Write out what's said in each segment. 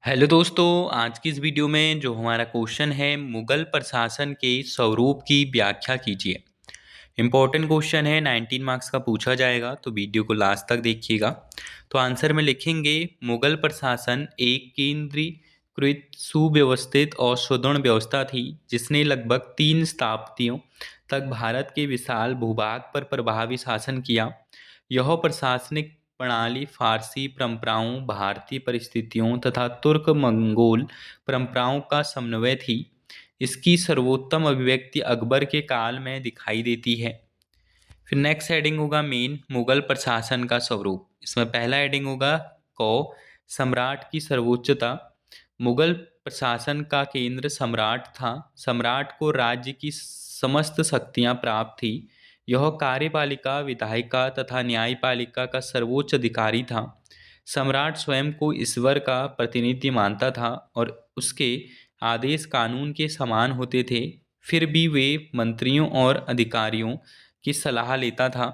Hello दोस्तों, आज की इस वीडियो में जो हमारा क्वेश्चन है मुगल प्रशासन के स्वरूप की व्याख्या कीजिए। इम्पोर्टेंट क्वेश्चन है, 19 मार्क्स का पूछा जाएगा, तो वीडियो को लास्ट तक देखिएगा। तो आंसर में लिखेंगे मुगल प्रशासन एक केंद्रीकृत सुव्यवस्थित और सुदृढ़ व्यवस्था थी जिसने लगभग 3 शताब्दियों तक भारत के विशाल भूभाग पर प्रभावी शासन किया। यह प्रशासनिक प्रणाली फारसी परंपराओं, भारतीय परिस्थितियों तथा तुर्क मंगोल परंपराओं का समन्वय थी। इसकी सर्वोत्तम अभिव्यक्ति अकबर के काल में दिखाई देती है। फिर नेक्स्ट हेडिंग होगा मेन मुगल प्रशासन का स्वरूप। इसमें पहला हेडिंग होगा को सम्राट की सर्वोच्चता। मुगल प्रशासन का केंद्र सम्राट था। सम्राट को राज्य की समस्त शक्तियां प्राप्त थी। यह कार्यपालिका, विधायिका तथा न्यायपालिका का सर्वोच्च अधिकारी था। सम्राट स्वयं को ईश्वर का प्रतिनिधि मानता था और उसके आदेश कानून के समान होते थे। फिर भी वे मंत्रियों और अधिकारियों की सलाह लेता था।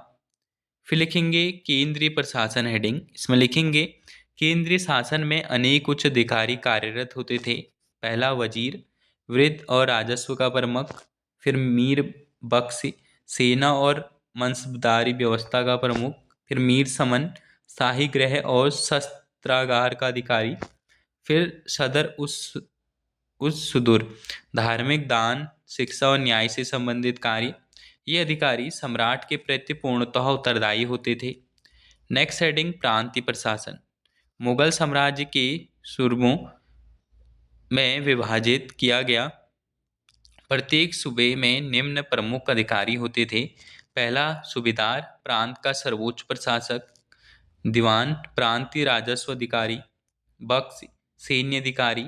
फिर लिखेंगे केंद्रीय प्रशासन हेडिंग। इसमें लिखेंगे केंद्रीय शासन में अनेक उच्च अधिकारी कार्यरत होते थे। पहला वजीर, वृद्ध और राजस्व का प्रमुख। फिर मीर बख्श, सेना और मनसबदारी व्यवस्था का प्रमुख। फिर मीर समन, शाही गृह और शस्त्रागार का अधिकारी। फिर सदर उस सुदूर, धार्मिक, दान, शिक्षा और न्याय से संबंधित कार्य। ये अधिकारी सम्राट के प्रति पूर्णतः उत्तरदायी होते थे। नेक्स्ट हेडिंग प्रांतीय प्रशासन। मुगल साम्राज्य के सूबों में विभाजित किया गया। प्रत्येक सूबे में निम्न प्रमुख अधिकारी होते थे। पहला सूबेदार, प्रांत का सर्वोच्च प्रशासक। दीवान, प्रांतीय राजस्व अधिकारी। बख्श, सैन्य अधिकारी।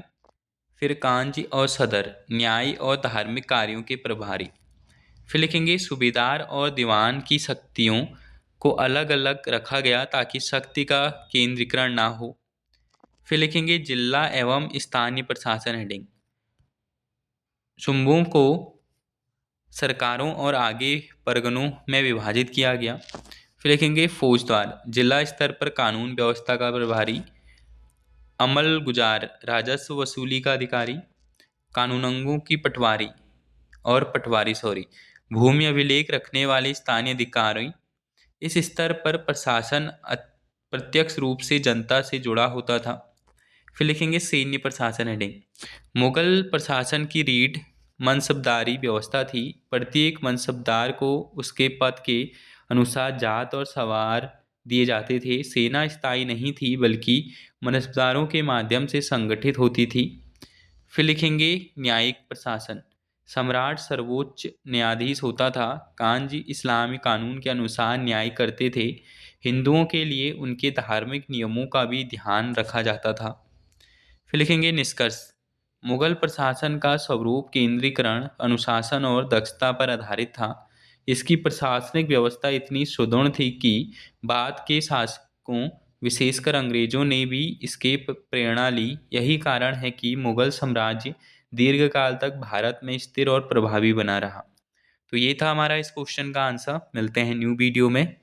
फिर कांजी और सदर, न्याय और धार्मिक कार्यों के प्रभारी। फिर लिखेंगे सूबेदार और दीवान की शक्तियों को अलग अलग रखा गया ताकि शक्ति का केंद्रीकरण ना हो। फिर लिखेंगे जिला एवं स्थानीय प्रशासन हेडिंग। सूबों को सरकारों और आगे परगनों में विभाजित किया गया। फिर लिखेंगे फौजदार, जिला स्तर पर कानून व्यवस्था का प्रभारी। अमल गुजार, राजस्व वसूली का अधिकारी। कानूनंगों की पटवारी भूमि अभिलेख रखने वाले स्थानीय अधिकारी। इस स्तर पर प्रशासन प्रत्यक्ष रूप से जनता से जुड़ा होता था। फिर लिखेंगे सैन्य प्रशासन हेडिंग। मुगल प्रशासन की रीढ़ मनसबदारी व्यवस्था थी। प्रत्येक मनसबदार को उसके पद के अनुसार जात और सवार दिए जाते थे। सेना स्थायी नहीं थी बल्कि मनसबदारों के माध्यम से संगठित होती थी। फिर लिखेंगे न्यायिक प्रशासन। सम्राट सर्वोच्च न्यायाधीश होता था। कांजी इस्लामी कानून के अनुसार न्याय करते थे। हिंदुओं के लिए उनके धार्मिक नियमों का भी ध्यान रखा जाता था। फिर लिखेंगे निष्कर्ष। मुगल प्रशासन का स्वरूप केंद्रीकरण, अनुशासन और दक्षता पर आधारित था। इसकी प्रशासनिक व्यवस्था इतनी सुदृढ़ थी कि बाद के शासकों, विशेषकर अंग्रेजों ने भी इसके प्रेरणा ली। यही कारण है कि मुगल साम्राज्य दीर्घकाल तक भारत में स्थिर और प्रभावी बना रहा। तो ये था हमारा इस क्वेश्चन का आंसर। मिलते हैं न्यू वीडियो में।